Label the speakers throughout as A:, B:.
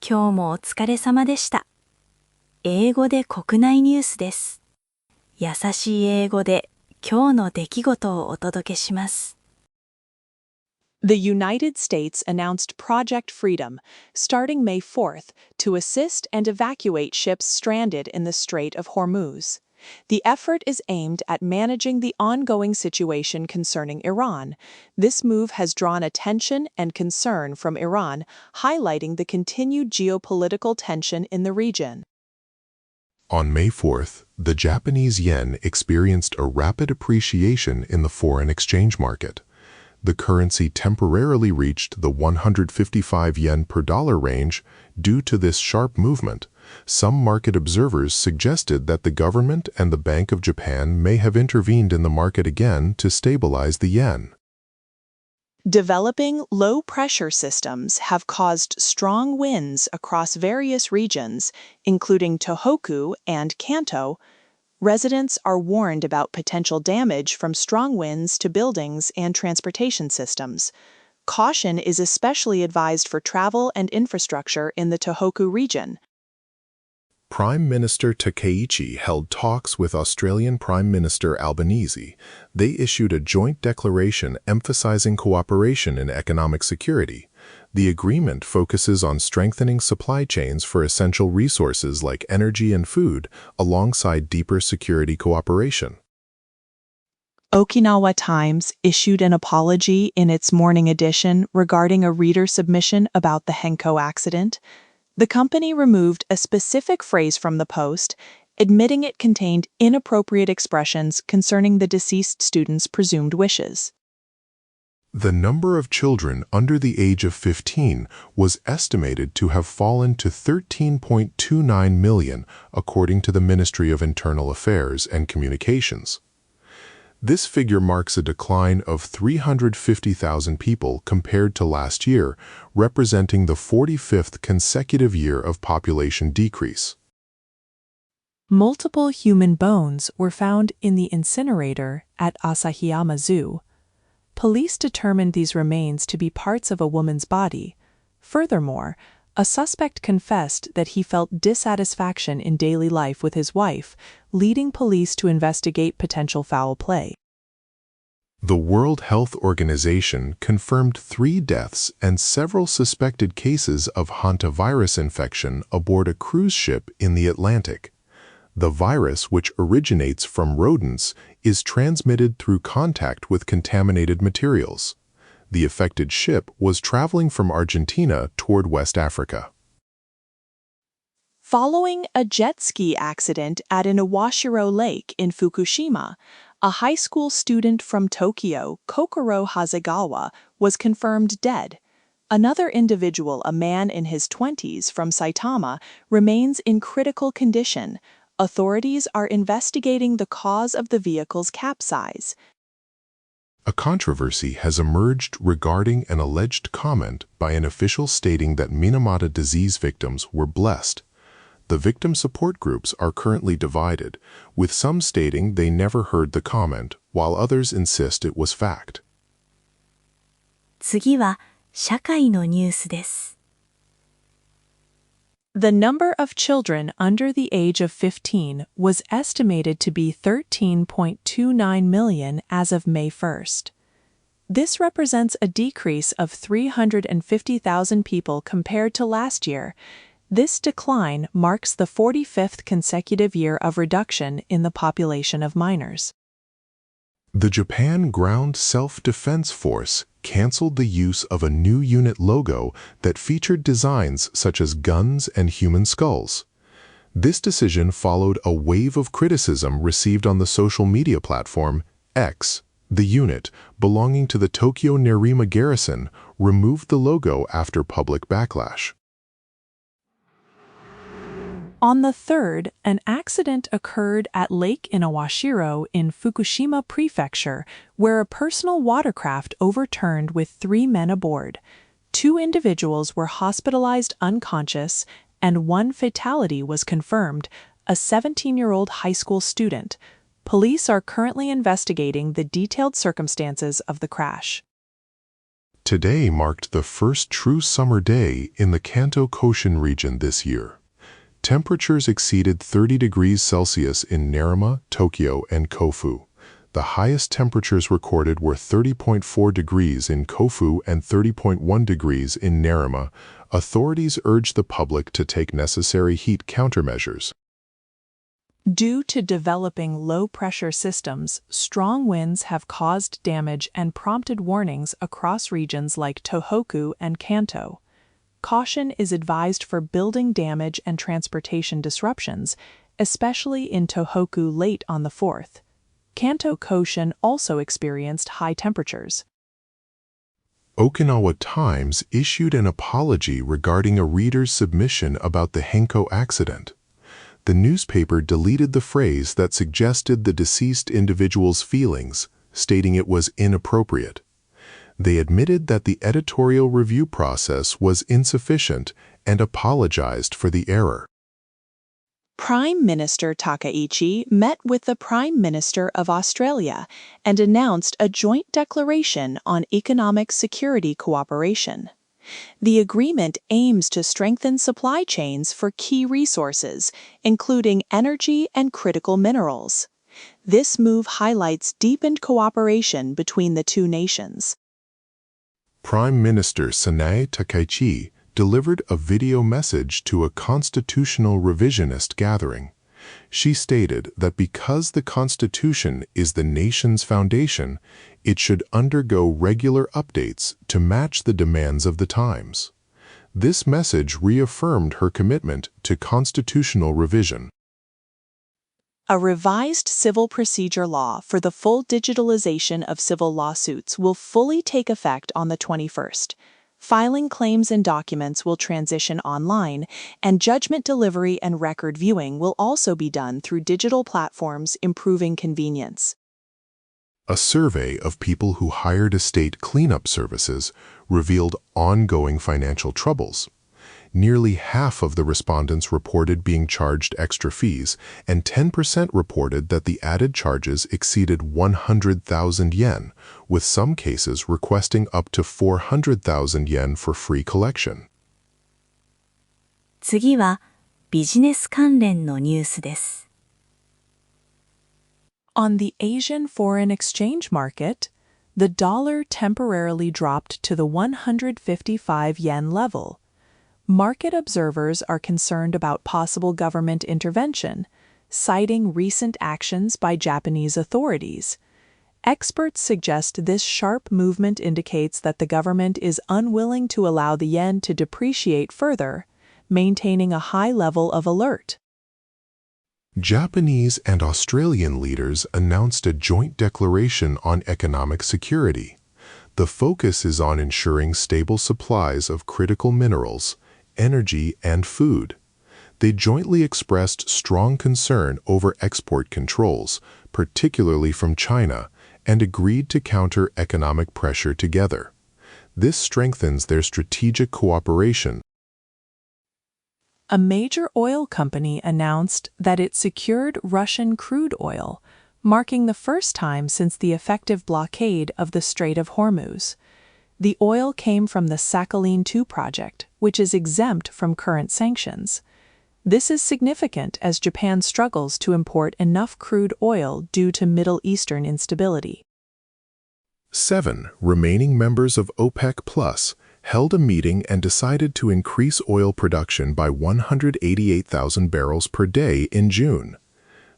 A: 今日もお疲れ様でした。英語で国内ニュースです。優しい英語で今日の出来事をお届けします。
B: The United States announced Project Freedom, starting May 4th, to assist and evacuate ships stranded in the Strait of Hormuz. The effort is aimed at managing the ongoing situation concerning Iran. This move has drawn attention and concern from Iran, highlighting the continued geopolitical tension in the region.
C: On May 4th, the Japanese yen experienced a rapid appreciation in the foreign exchange market. The currency temporarily reached the 155 yen per dollar range. Due to this sharp movement, some market observers suggested that the government and the Bank of Japan may have intervened in the market again to stabilize the yen.
B: Developing low-pressure systems have caused strong winds across various regions, including Tohoku and Kanto. Residents are warned about potential damage from strong winds to buildings and transportation systems. Caution is especially advised for travel and infrastructure in the Tohoku region.
C: Prime Minister Takeichi held talks with Australian Prime Minister Albanese. They issued a joint declaration emphasizing cooperation in economic security. The agreement focuses on strengthening supply chains for essential resources like energy and food, alongside deeper security cooperation.
B: Okinawa Times issued an apology in its morning edition regarding a reader submission about the Henko accident. The company removed a specific phrase from the post, admitting it contained inappropriate expressions concerning the deceased student's presumed wishes.
C: The number of children under the age of 15 was estimated to have fallen to 13.29 million, according to the Ministry of Internal Affairs and Communications. This figure marks a decline of 350,000 people compared to last year, representing the 45th consecutive year of population decrease.
B: Multiple human bones were found in the incinerator at旭山Zoo. Police determined these remains to be parts of a woman's body. Furthermore, a suspect confessed that he felt dissatisfaction in daily life with his wife, leading police to investigate potential foul play.
C: The World Health Organization confirmed 3 deaths and several suspected cases of hantavirus infection aboard a cruise ship in the Atlantic. The virus, which originates from rodents, is transmitted through contact with contaminated materials. The affected ship was traveling from Argentina toward West Africa.
B: Following a jet ski accident at an Inawashiro Lake in Fukushima, a high school student from Tokyo, Kokoro Hasegawa, was confirmed dead. Another individual, a man in his 20s from Saitama, remains in critical condition. Authorities are investigating the cause of the vehicle's capsize.
C: A controversy has emerged regarding an alleged comment by an official stating that Minamata disease victims were blessed. The victim support groups are currently divided, with some stating they never heard the comment, while others insist it was fact.
A: 次は社会のニュースです。
B: The number of children under the age of 15 was estimated to be 13.29 million as of May 1st. This represents a decrease of 350,000 people compared to last year. This decline marks the 45th consecutive year of reduction in the population of minors.
C: The Japan Ground Self-Defense Force canceled the use of a new unit logo that featured designs such as guns and human skulls. This decision followed a wave of criticism received on the social media platform X. The unit, belonging to the Tokyo Nerima garrison, removed the logo after public backlash.
B: On the 3rd, an accident occurred at Lake Inawashiro in Fukushima Prefecture, where a personal watercraft overturned with 3 men aboard. 2 individuals were hospitalized unconscious, and 1 fatality was confirmed, a 17-year-old high school student. Police are currently investigating the detailed circumstances of the crash.
C: Today marked the first true summer day in the Kanto Koshin region this year. Temperatures exceeded 30 degrees Celsius in Narima, Tokyo, and Kofu. The highest temperatures recorded were 30.4 degrees in Kofu and 30.1 degrees in Narima. Authorities urged the public to take necessary heat countermeasures.
B: Due to developing low-pressure systems, strong winds have caused damage and prompted warnings across regions like Tohoku and Kanto. Caution is advised for building damage and transportation disruptions, especially in Tohoku late on the 4th. Kanto Koshin also experienced high temperatures.
C: Okinawa Times issued an apology regarding a reader's submission about the Henko accident. The newspaper deleted the phrase that suggested the deceased individual's feelings, stating it was inappropriate. They admitted that the editorial review process was insufficient and apologized for the error.
B: Prime Minister Takaichi met with the Prime Minister of Australia and announced a joint declaration on economic security cooperation. The agreement aims to strengthen supply chains for key resources, including energy and critical minerals. This move highlights deepened cooperation between the two nations.
C: Prime Minister Sanae Takaichi delivered a video message to a constitutional revisionist gathering. She stated that because the Constitution is the nation's foundation, it should undergo regular updates to match the demands of the times. This message reaffirmed her commitment to constitutional revision.
B: A revised civil procedure law for the full digitalization of civil lawsuits will fully take effect on the 21st. Filing claims and documents will transition online, and judgment delivery and record viewing will also be done through digital platforms, improving convenience.
C: A survey of people who hired estate cleanup services revealed ongoing financial troubles. Nearly half of the respondents reported being charged extra fees, and 10% reported that the added charges exceeded 100,000 yen, with some cases requesting up to 400,000 yen for free collection.
A: 次はビジネス関連のニュースです。
B: On the Asian foreign exchange market, the dollar temporarily dropped to the 155 yen level. Market observers are concerned about possible government intervention, citing recent actions by Japanese authorities. Experts suggest this sharp movement indicates that the government is unwilling to allow the yen to depreciate further, maintaining a high level of alert.
C: Japanese and Australian leaders announced a joint declaration on economic security. The focus is on ensuring stable supplies of critical minerals, energy, and food. They jointly expressed strong concern over export controls, particularly from China, and agreed to counter economic pressure together. This strengthens their strategic cooperation.
B: A major oil company announced that it secured Russian crude oil, marking the first time since the effective blockade of the Strait of Hormuz. The oil came from the Sakhalin II project, which is exempt from current sanctions. This is significant as Japan struggles to import enough crude oil due to Middle Eastern instability.
C: 7 remaining members of OPEC Plus held a meeting and decided to increase oil production by 188,000 barrels per day in June.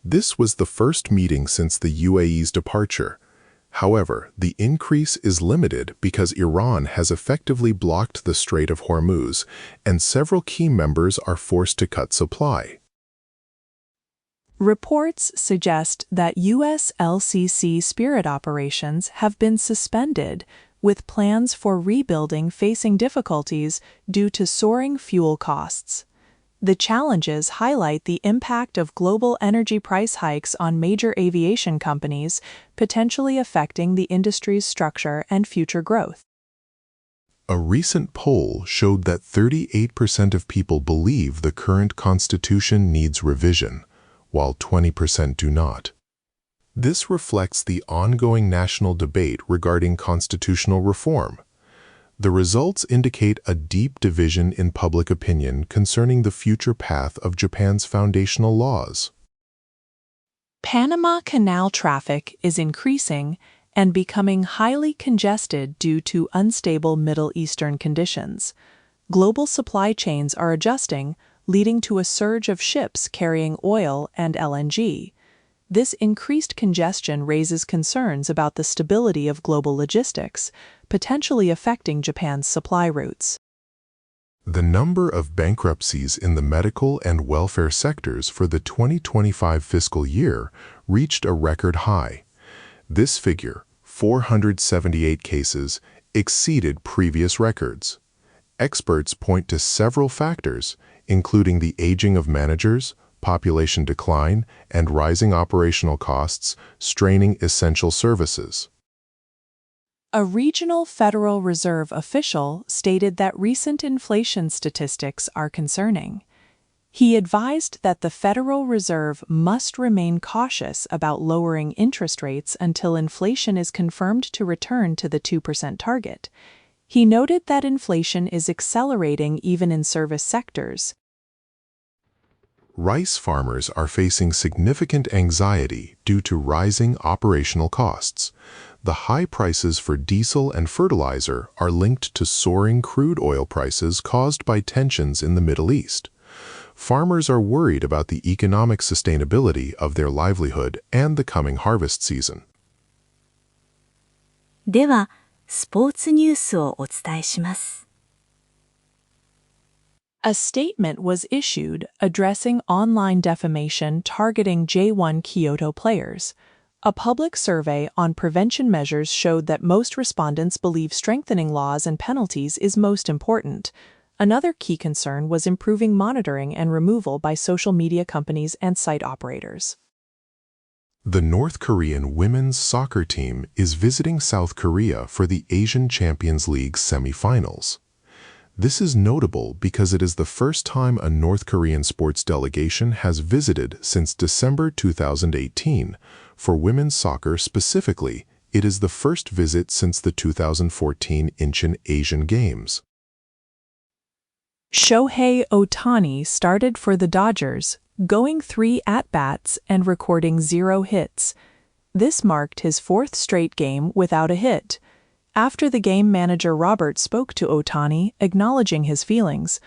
C: This was the first meeting since the UAE's departure. However, the increase is limited because Iran has effectively blocked the Strait of Hormuz, and several key members are forced to cut supply.
B: Reports suggest that U.S. LCC Spirit operations have been suspended, with plans for rebuilding facing difficulties due to soaring fuel costs. The challenges highlight the impact of global energy price hikes on major aviation companies, potentially affecting the industry's structure and future growth.
C: A recent poll showed that 38% of people believe the current constitution needs revision, while 20% do not. This reflects the ongoing national debate regarding constitutional reform. The results indicate a deep division in public opinion concerning the future path of Japan's foundational laws.
B: Panama Canal traffic is increasing and becoming highly congested due to unstable Middle Eastern conditions. Global supply chains are adjusting, leading to a surge of ships carrying oil and LNG. This increased congestion raises concerns about the stability of global logistics, potentially affecting Japan's supply routes.
C: The number of bankruptcies in the medical and welfare sectors for the 2025 fiscal year reached a record high. This figure, 478 cases, exceeded previous records. Experts point to several factors, including the aging of managers, population decline, and rising operational costs, straining essential services.
B: A regional Federal Reserve official stated that recent inflation statistics are concerning. He advised that the Federal Reserve must remain cautious about lowering interest rates until inflation is confirmed to return to the 2% target. He noted that inflation is accelerating even in service sectors.
C: Rice farmers are facing significant anxiety due to rising operational costs. The high prices for diesel and fertilizer are linked to soaring crude oil prices caused by tensions in the Middle East. Farmers are worried about the economic sustainability of their livelihood and the coming harvest season.
A: では、スポーツニュースをお伝えします。
B: A statement was issued addressing online defamation targeting J1 Kyoto players. A public survey on prevention measures showed that most respondents believe strengthening laws and penalties is most important. Another key concern was improving monitoring and removal by social media companies and site operators.
C: The North Korean women's soccer team is visiting South Korea for the Asian Champions League semifinals. This is notable because it is the first time a North Korean sports delegation has visited since December 2018. For women's soccer specifically, it is the first visit since the 2014 Incheon Asian Games.
B: Shohei Ohtani started for the Dodgers, going 3 at-bats and recording 0 hits. This marked his 4th straight game without a hit. After the game, manager Robert spoke to Ohtani, acknowledging his feelings.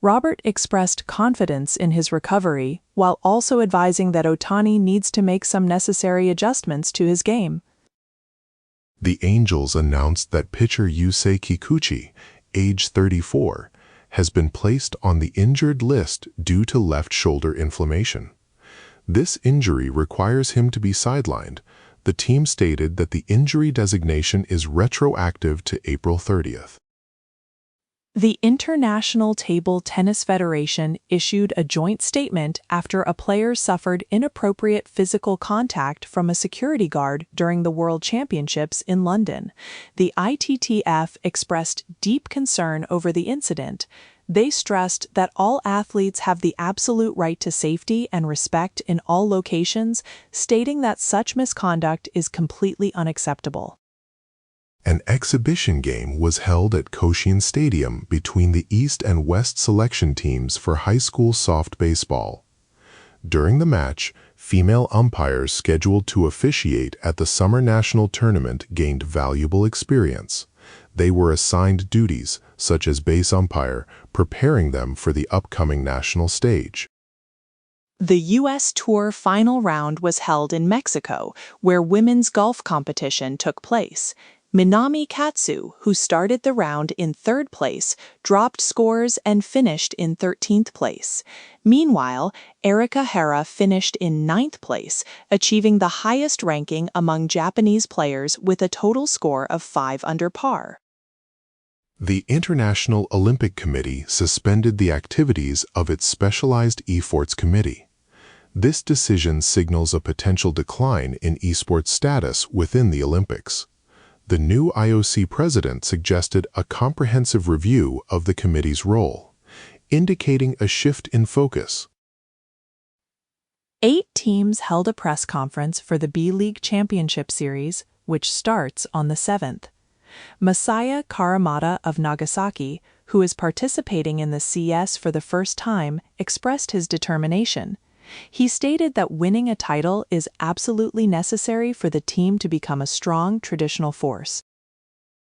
B: Robert expressed confidence in his recovery, while also advising that Ohtani needs to make some necessary adjustments to his game.
C: The Angels announced that pitcher Yusei Kikuchi, age 34, has been placed on the injured list due to left shoulder inflammation. This injury requires him to be sidelined. The team stated that the injury designation is retroactive to April 30th.
B: The International Table Tennis Federation issued a joint statement after a player suffered inappropriate physical contact from a security guard during the World Championships in London. The ITTF expressed deep concern over the incident. They stressed that all athletes have the absolute right to safety and respect in all locations, stating that such misconduct is completely unacceptable.
C: An exhibition game was held at Koshien Stadium between the East and West selection teams for high school soft baseball. During the match, female umpires scheduled to officiate at the Summer National Tournament gained valuable experience. They were assigned duties, such as base umpire, preparing them for the upcoming national stage.
B: The U.S. Tour final round was held in Mexico, where women's golf competition took place. Minami Katsu, who started the round in 3rd place, dropped scores and finished in 13th place. Meanwhile, Erika Hara finished in 9th place, achieving the highest ranking among Japanese players with a total score of 5 under par.
C: The International Olympic Committee suspended the activities of its specialized esports committee. This decision signals a potential decline in esports status within the Olympics. The new IOC president suggested a comprehensive review of the committee's role, indicating a shift in focus.
B: 8 teams held a press conference for the B-League Championship Series, which starts on the 7th. Masaya Karamata of Nagasaki, who is participating in the CS for the first time, expressed his determination. He stated that winning a title is absolutely necessary for the team to become a strong traditional force.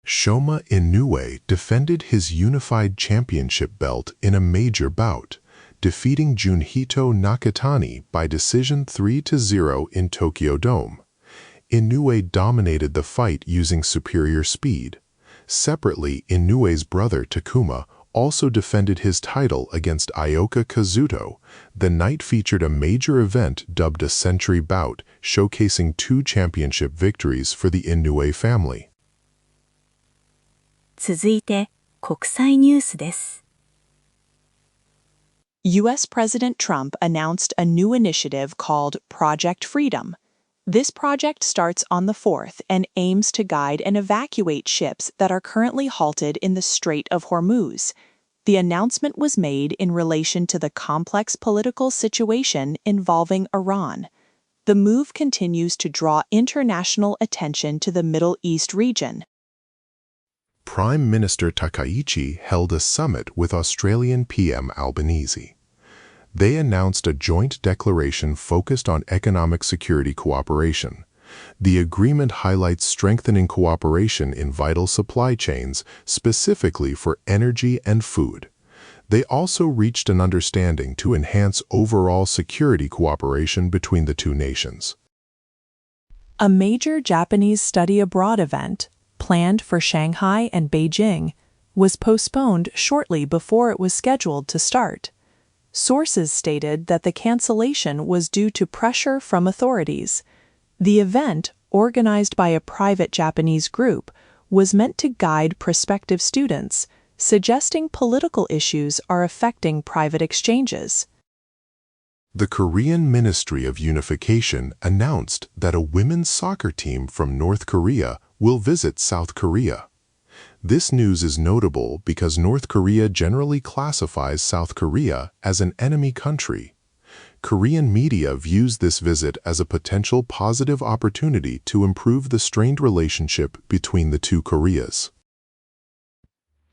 C: Shoma Inoue defended his unified championship belt in a major bout, defeating Junhito Nakatani by decision 3-0 in Tokyo Dome. Inoue dominated the fight using superior speed. Separately, Inoue's brother Takuma also defended his title against Ioka Kazuto. The night featured a major event dubbed a Century Bout, showcasing 2 championship victories for the Inoue family.
A: 続いて、国際ニュースです。
B: U.S. President Trump announced a new initiative called Project Freedom. This project starts on the 4th and aims to guide and evacuate ships that are currently halted in the Strait of Hormuz. The announcement was made in relation to the complex political situation involving Iran. The move continues to draw international attention to the Middle East region.
C: Prime Minister Takaichi held a summit with Australian PM Albanese. They announced a joint declaration focused on economic security cooperation. The agreement highlights strengthening cooperation in vital supply chains, specifically for energy and food. They also reached an understanding to enhance overall security cooperation between the two nations.
B: A major Japanese study abroad event, planned for Shanghai and Beijing, was postponed shortly before it was scheduled to start. Sources stated that the cancellation was due to pressure from authorities. The event, organized by a private Japanese group, was meant to guide prospective students, suggesting political issues are affecting private exchanges.
C: The Korean Ministry of Unification announced that a women's soccer team from North Korea will visit South Korea. This news is notable because North Korea generally classifies South Korea as an enemy country. Korean media views this visit as a potential positive opportunity to improve the strained relationship between the two Koreas.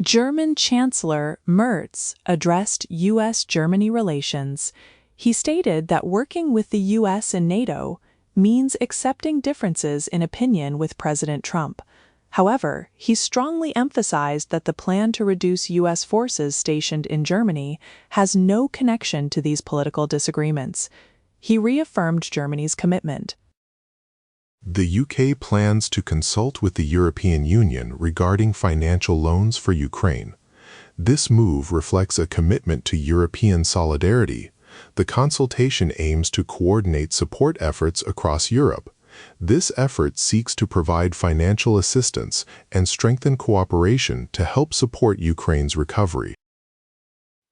B: German Chancellor Merz addressed U.S.-Germany relations. He stated that working with the U.S. and NATO means accepting differences in opinion with President Trump. However, he strongly emphasized that the plan to reduce U.S. forces stationed in Germany has no connection to these political disagreements. He reaffirmed Germany's commitment.
C: The UK plans to consult with the European Union regarding financial loans for Ukraine. This move reflects a commitment to European solidarity. The consultation aims to coordinate support efforts across Europe. This effort seeks to provide financial assistance and strengthen cooperation to help support Ukraine's recovery.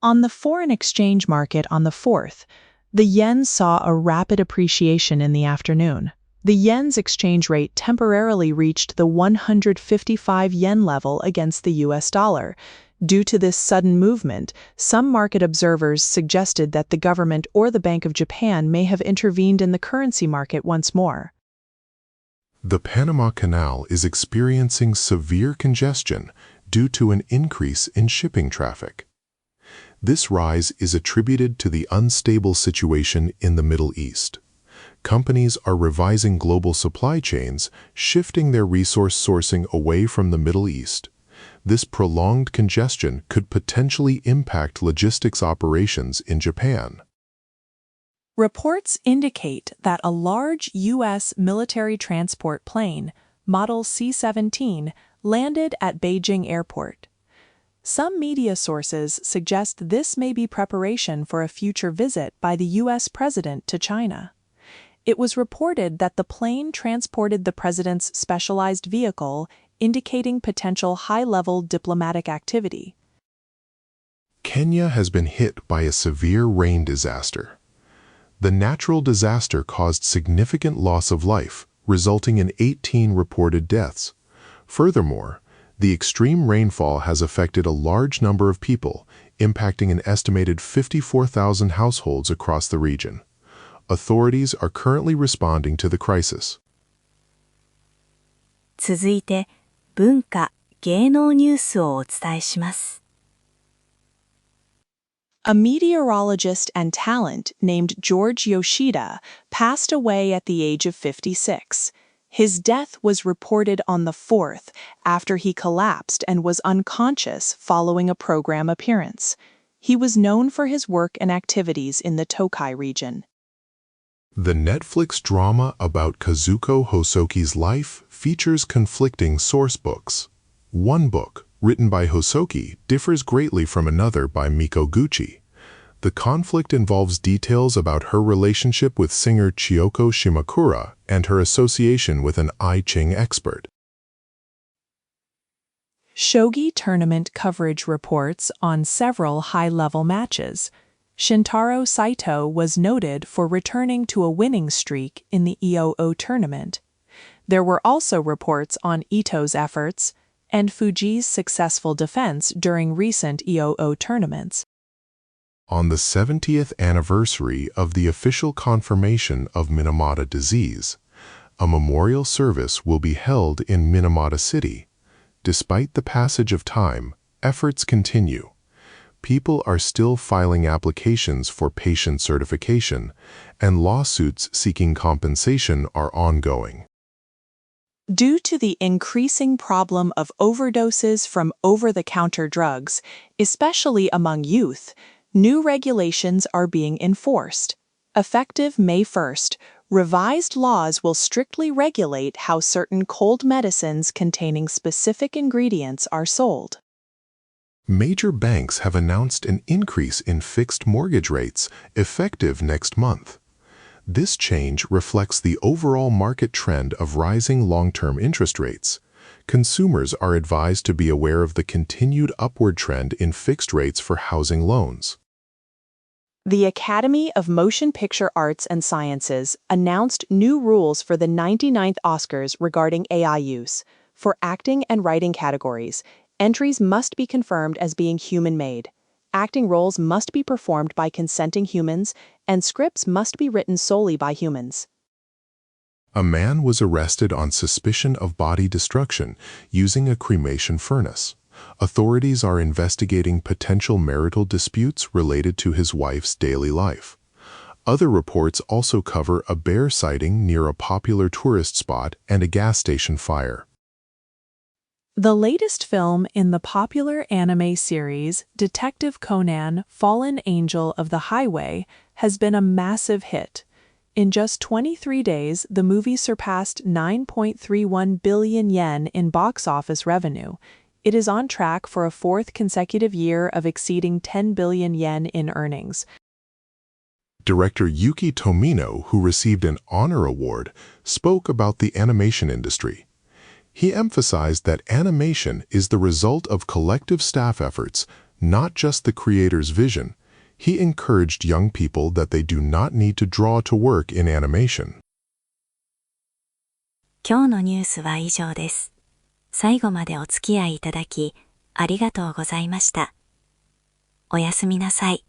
B: On the foreign exchange market on the 4th, the yen saw a rapid appreciation in the afternoon. The yen's exchange rate temporarily reached the 155 yen level against the US dollar. Due to this sudden movement, some market observers suggested that the government or the Bank of Japan may have intervened in the currency market once more.
C: The Panama Canal is experiencing severe congestion due to an increase in shipping traffic. This rise is attributed to the unstable situation in the Middle East. Companies are revising global supply chains, shifting their resource sourcing away from the Middle East. This prolonged congestion could potentially impact logistics operations in Japan.
B: Reports indicate that a large U.S. military transport plane, Model C-17, landed at Beijing Airport. Some media sources suggest this may be preparation for a future visit by the U.S. president to China. It was reported that the plane transported the president's specialized vehicle, indicating potential high-level diplomatic activity.
C: Kenya has been hit by a severe rain disaster. The natural disaster caused significant loss of life, resulting in 18 reported deaths. Furthermore, the extreme rainfall has affected a large number of people, impacting an estimated 54,000 households across the region. Authorities are currently responding to the crisis.
A: 続いて、文化・芸能ニュースをお伝えします。
B: A meteorologist and talent named George Yoshida passed away at the age of 56. His death was reported on the 4th after he collapsed and was unconscious following a program appearance. He was known for his work and activities in the Tokai region.
C: The Netflix drama about Kazuko Hosoki's life features conflicting source books. One book, written by Hosoki, differs greatly from another by Miko Gucci. The conflict involves details about her relationship with singer Chiyoko Shimakura and her association with an I Ching expert.
B: Shogi tournament coverage reports on several high-level matches. Shintaro Saito was noted for returning to a winning streak in the EOO tournament. There were also reports on Ito's efforts and Fuji's successful defense during recent EOO tournaments.
C: On the 70th anniversary of the official confirmation of Minamata disease, a memorial service will be held in Minamata City. Despite the passage of time, efforts continue. People are still filing applications for patient certification, and lawsuits seeking compensation are ongoing.
B: Due to the increasing problem of overdoses from over-the-counter drugs, especially among youth, new regulations are being enforced. Effective May 1st, revised laws will strictly regulate how certain cold medicines containing specific ingredients are sold.
C: Major banks have announced an increase in fixed mortgage rates effective next month. This change reflects the overall market trend of rising long-term interest rates. Consumers are advised to be aware of the continued upward trend in fixed rates for housing loans.
B: The Academy of Motion Picture Arts and Sciences announced new rules for the 99th Oscars regarding AI use. For acting and writing categories, entries must be confirmed as being human-made. Acting roles must be performed by consenting humans, and scripts must be written solely by humans.
C: A man was arrested on suspicion of body destruction using a cremation furnace. Authorities are investigating potential marital disputes related to his wife's daily life. Other reports also cover a bear sighting near a popular tourist spot and a gas station fire.
B: The latest film in the popular anime series Detective Conan: Fallen Angel of the Highway has been a massive hit. In just 23 days, the movie surpassed 9.31 billion yen in box office revenue. It is on track for a fourth consecutive year of exceeding 10 billion yen in earnings.
C: Director Yuki Tomino, who received an honor award, spoke about the animation industry. He emphasized that animation is the result of collective staff efforts, not just the creator's vision. He encouraged young people that they do not need to draw to work in animation.
A: 今日のニュースは以上です。最後までお付き合いいただき、ありがとうございました。おやすみなさい。